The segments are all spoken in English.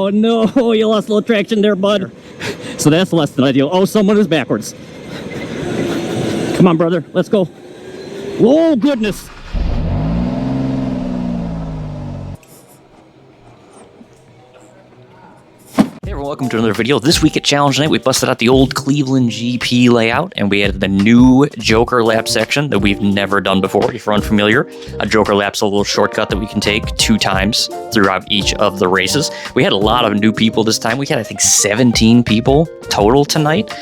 Oh no, you lost a little traction there, bud. So that's less than ideal. Oh, someone is backwards. Come on, brother, let's go. Oh, goodness. Hey everyone, welcome to another video. This week at Challenge Night, we busted out the old Cleveland GP layout, and we added the new Joker Lap section that we've never done before. If you're unfamiliar, a Joker Lap's a little shortcut that we can take 2 times throughout each of the races. We had a lot of new people this time. We had, I think, 17 people total tonight.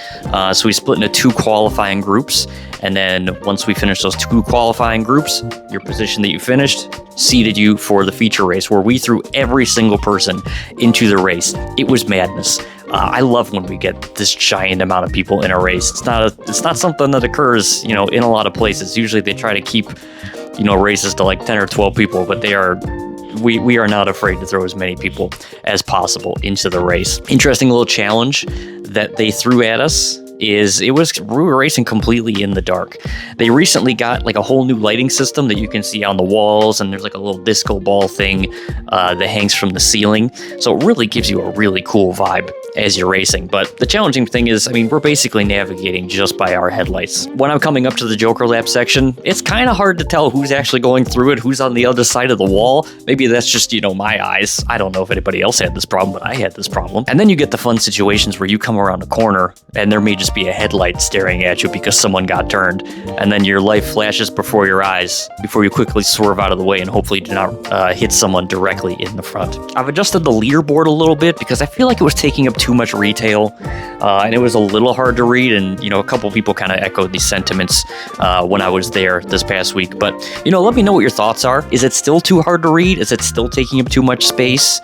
So we split into 2 qualifying groups, and then once we finished those 2 qualifying groups, your position that you finished seeded you for the feature race, where we threw every single person into the race. It was madness. I love when we get this giant amount of people in a race. It's not something that occurs, in a lot of places. Usually they try to keep, races to like 10 or 12 people, but we are not afraid to throw as many people as possible into the race. Interesting little challenge that they threw at us is we were racing completely in the dark. They recently got like a whole new lighting system that you can see on the walls, and there's like a little disco ball thing that hangs from the ceiling. So it really gives you a really cool vibe as you're racing. But the challenging thing is, we're basically navigating just by our headlights. When I'm coming up to the Joker Lap section, it's kind of hard to tell who's actually going through it, who's on the other side of the wall. Maybe that's just, my eyes. I don't know if anybody else had this problem, but I had this problem. And then you get the fun situations where you come around a corner and there may just be a headlight staring at you because someone got turned, and then your life flashes before your eyes before you quickly swerve out of the way and hopefully do not hit someone directly in the front. I've adjusted the leaderboard a little bit because I feel like it was taking up too much retail, and it was a little hard to read, and a couple people kind of echoed these sentiments when I was there this past week. But let me know what your thoughts are. Is it still too hard to read? Is it still taking up too much space?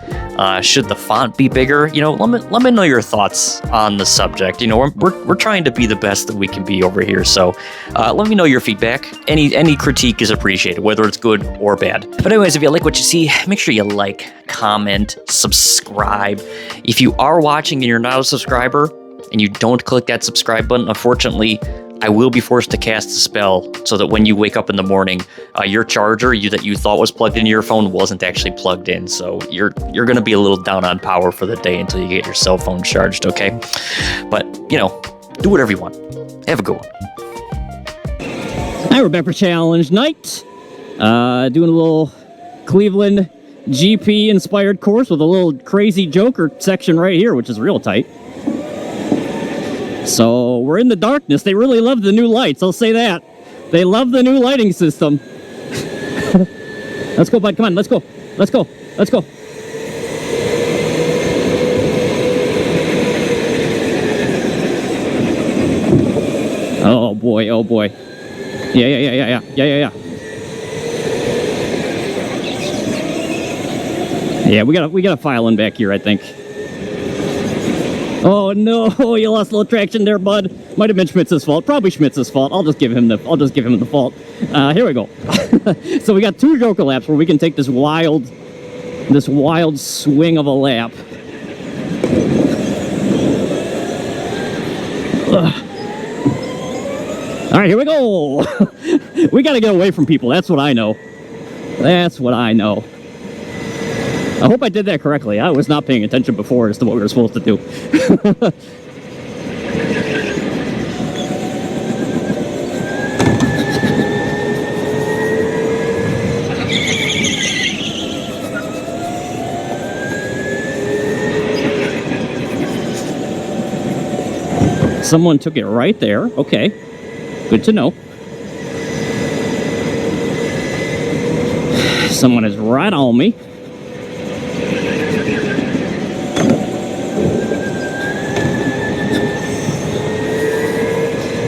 Should the font be bigger? Let me know your thoughts on the subject. We're trying to be the best that we can be over here, so let me know your feedback. Any critique is appreciated, whether it's good or bad. But anyways, if you like what you see, make sure you like, comment, subscribe. If you are watching and you're not a subscriber and you don't click that subscribe button, unfortunately, I will be forced to cast a spell so that when you wake up in the morning, your charger that you thought was plugged into your phone wasn't actually plugged in. So you're going to be a little down on power for the day until you get your cell phone charged, okay? But, do whatever you want. Have a good one. Hi, we're back for Challenge Night. Doing a little Cleveland GP inspired course with a little crazy Joker section right here, which is real tight. So we're in the darkness. They really love the new lights, I'll say that. They love the new lighting system. Let's go, bud. Come on, let's go. Let's go. Let's go. Oh boy, oh boy. Yeah. Yeah, we got a file in back here, I think. Oh no, you lost a little traction there, bud. Might have been Schmitz's fault. Probably Schmitz's fault. I'll just give him the fault. Here we go. So we got 2 Joker laps where we can take this wild swing of a lap. All right, here we go. We got to get away from people. That's what I know. I hope I did that correctly. I was not paying attention before as to what we were supposed to do. Someone took it right there. Okay. Good to know. Someone is right on me.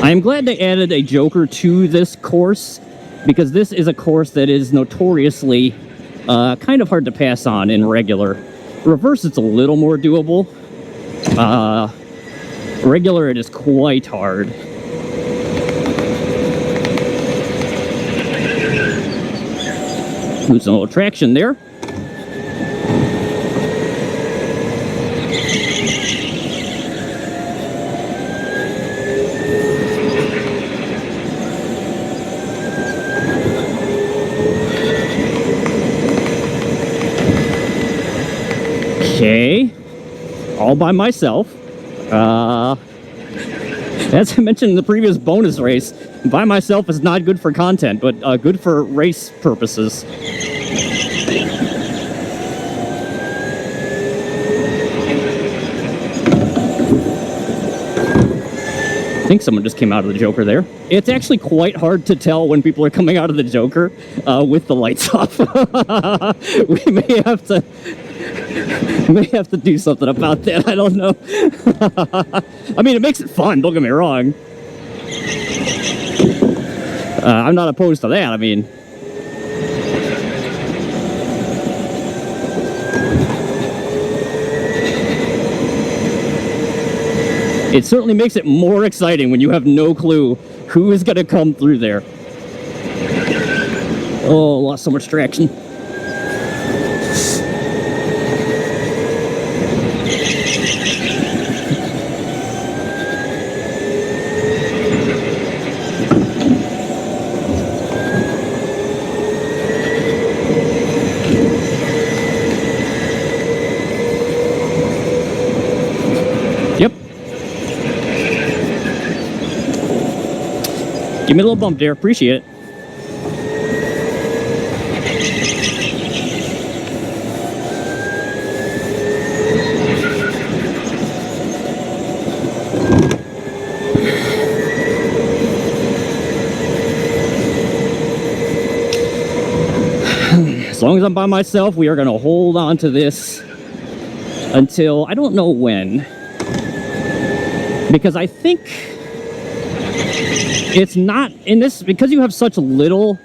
I am glad they added a Joker to this course, because this is a course that is notoriously kind of hard to pass on in regular. Reverse, it's a little more doable. Regular, it is quite hard. Lose a little traction there. Okay. all by myself. As I mentioned in the previous bonus race, by myself is not good for content, but good for race purposes. I think someone just came out of the Joker there. It's actually quite hard to tell when people are coming out of the Joker with the lights off. We may have to do something about that. I don't know. I mean, it makes it fun, don't get me wrong. I'm not opposed to that. I mean, it certainly makes it more exciting when you have no clue who is going to come through there. Oh, lost so much traction. Yep. Give me a little bump there. Appreciate it. As long as I'm by myself, we are going to hold on to this until I don't know when. Because I think it's not in this, because you have such little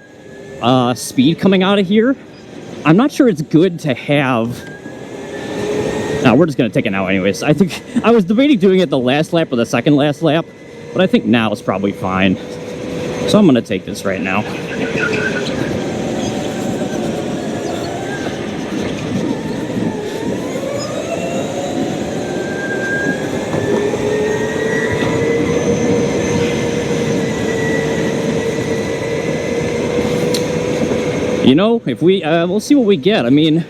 speed coming out of here, I'm not sure it's good to have. No, we're just going to take it now anyways. I think I was debating doing it the last lap or the second last lap, but I think now is probably fine. So I'm going to take this right now. You know, if we'll see what we get. I mean,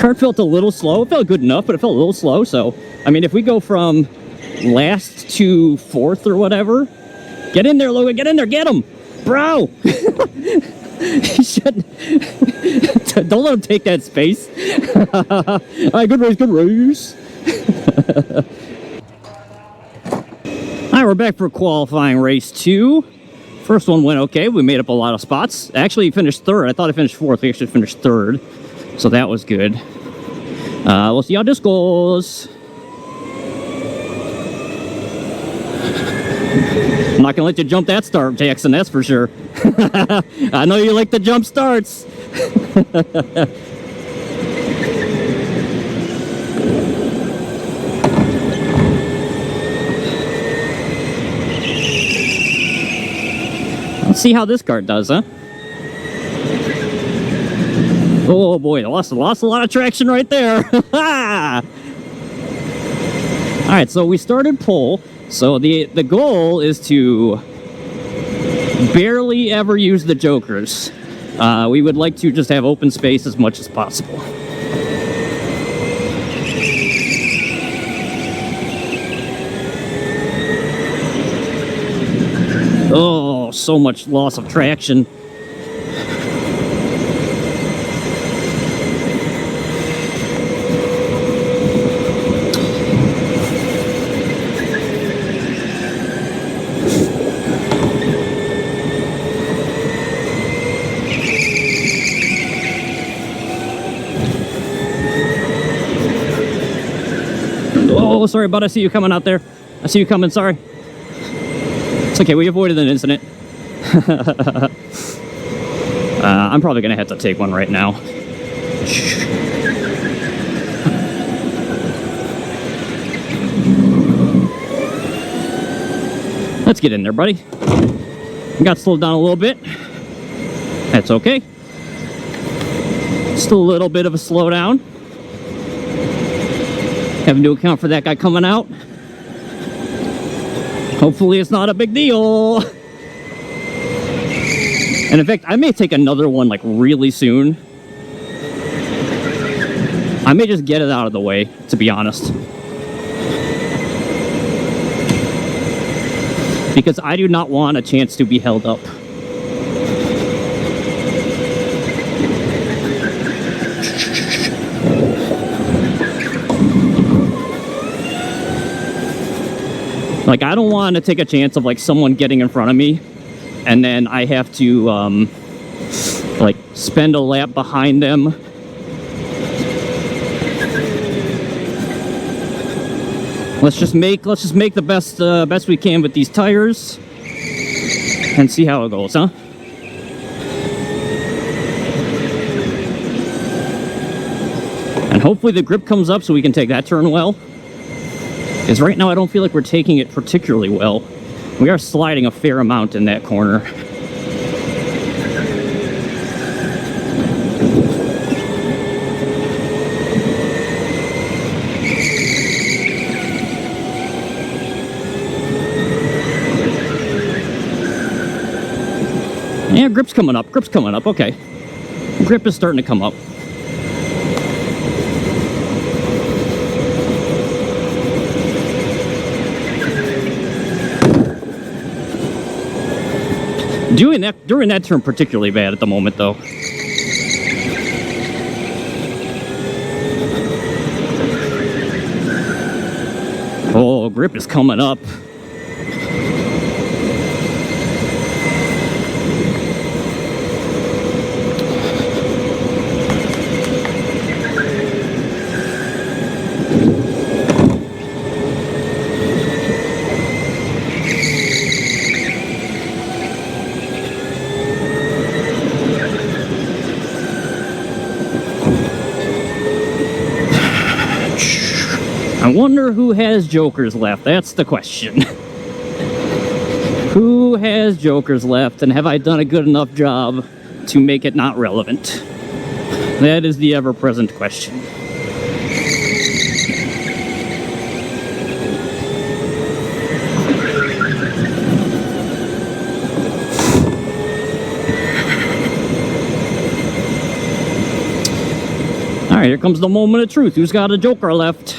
kart felt a little slow. It felt good enough, but it felt a little slow. So, I mean, if we go from last to fourth or whatever, get in there, Logan. Get in there. Get him, bro. He shouldn't. Don't let him take that space. All right, good race, good race. All right, we're back for qualifying race 2. First one went okay. We made up a lot of spots. Actually, finished third. I thought I finished fourth. We actually finished third. So that was good. We'll see how this goes. I'm not going to let you jump that start, Jackson. That's for sure. I know you like the jump starts. Let's see how this kart does, huh? Oh boy, lost a lot of traction right there. Alright, so we started pole. So the goal is to barely ever use the jokers. We would like to just have open space as much as possible. Oh, so much loss of traction. Oh, sorry, bud. I see you coming out there. I see you coming. Sorry. It's okay. We avoided an incident. I'm probably going to have to take one right now. Let's get in there, buddy. Got slowed down a little bit. That's okay. Just a little bit of a slowdown. Having to account for that guy coming out. Hopefully it's not a big deal. And in fact, I may take another one like really soon. I may just get it out of the way, to be honest. Because I do not want a chance to be held up. Like, I don't want to take a chance of, like, someone getting in front of me, and then I have to, like, spend a lap behind them. Let's just make the best we can with these tires, and see how it goes, huh? And hopefully the grip comes up so we can take that turn well. Because right now I don't feel like we're taking it particularly well. We are sliding a fair amount in that corner. Yeah, grip's coming up, okay. Grip is starting to come up. During that turn particularly bad at the moment, though. Oh, grip is coming up. I wonder who has jokers left. That's the question. Who has jokers left, and have I done a good enough job to make it not relevant? That is the ever-present question. All right, here comes the moment of truth. Who's got a joker left?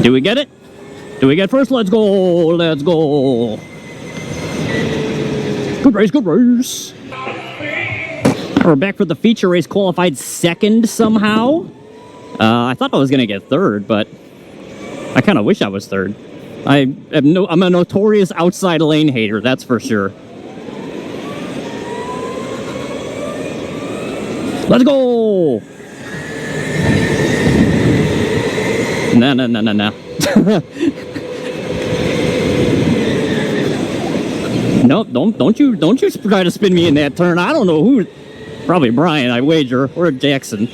Do we get it? Do we get first? Let's go! Let's go! Good race, good race! We're back for the feature race, qualified second somehow. I thought I was gonna get third, but I kind of wish I was third. I'm a notorious outside lane hater, that's for sure. Let's go! No. No, don't you try to spin me in that turn. I don't know who. Probably Brian, I wager, or Jackson.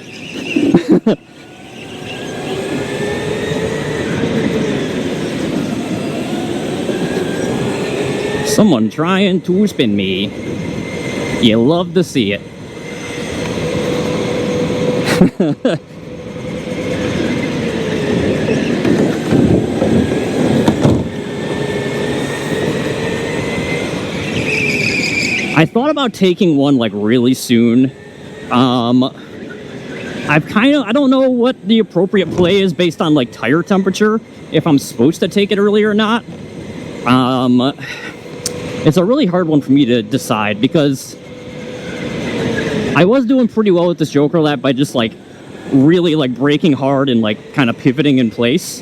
Someone trying to spin me. You love to see it. I thought about taking one like really soon. I don't know what the appropriate play is based on like tire temperature, if I'm supposed to take it early or not. It's a really hard one for me to decide because I was doing pretty well with this joker lap by just like really like braking hard and like kind of pivoting in place.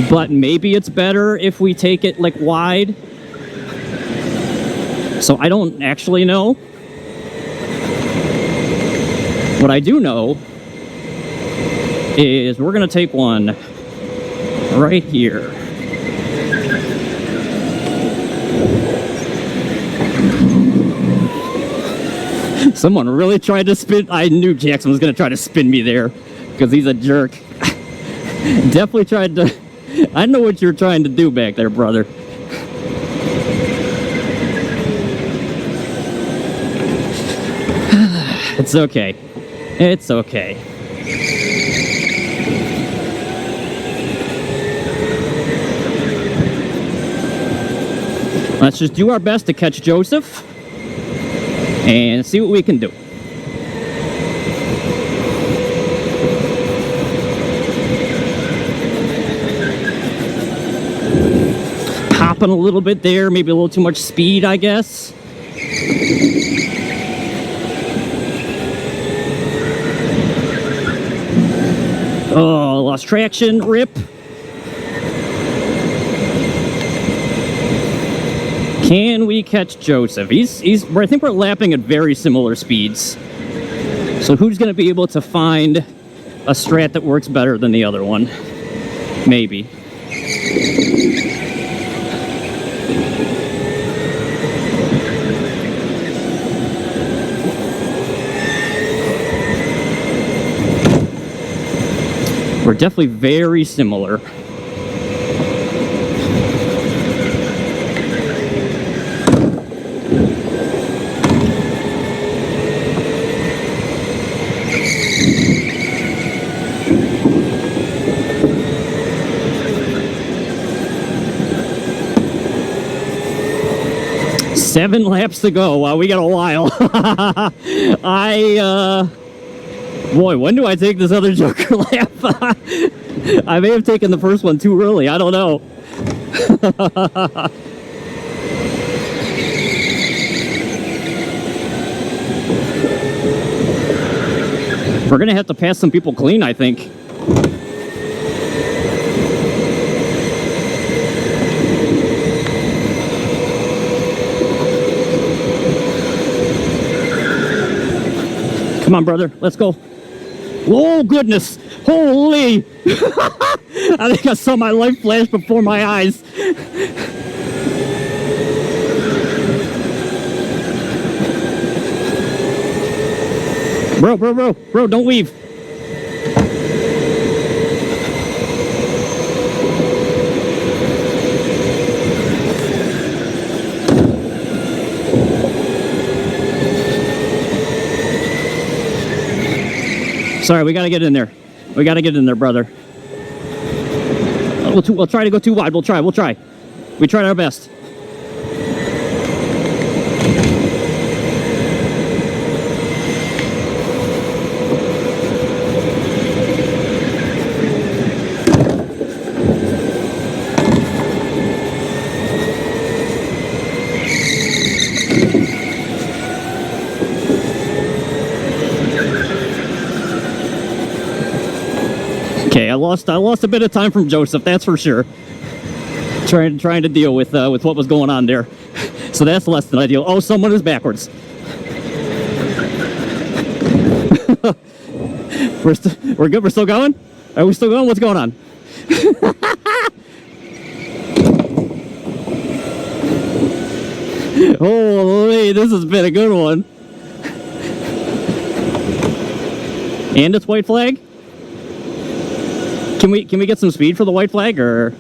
But maybe it's better if we take it like wide. So I don't actually know. What I do know is we're gonna take one right here. Someone really tried to spin. I knew Jackson was gonna try to spin me there because he's a jerk. Definitely tried to. I know what you're trying to do back there, brother. It's okay. It's okay. Let's just do our best to catch Joseph and see what we can do. Popping a little bit there, maybe a little too much speed, I guess. Oh, lost traction, rip. Can we catch Joseph? I think we're lapping at very similar speeds. So who's going to be able to find a strat that works better than the other one? Maybe. We're definitely very similar. Seven laps to go. Wow, we got a while. Boy, when do I take this other Joker lap? I may have taken the first one too early. I don't know. We're going to have to pass some people clean, I think. Come on, brother. Let's go. Oh, goodness. Holy. I think I saw my life flash before my eyes. Bro, don't leave. Sorry, we gotta get in there. We gotta get in there, brother. We'll try to go too wide. We'll try. We tried our best. Okay, I lost a bit of time from Joseph, that's for sure. Trying to deal with what was going on there. So that's less than ideal. Oh, someone is backwards. We're good. We're still going. Are we still going? What's going on? Holy, this has been a good one. And it's white flag. Can we get some speed for the white flag, or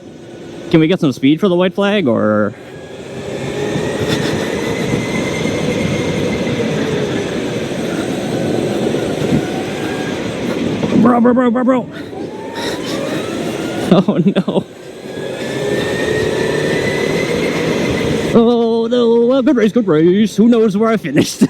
can we get some speed for the white flag, or? Bro. Oh no. Oh no, good race. Who knows where I finished?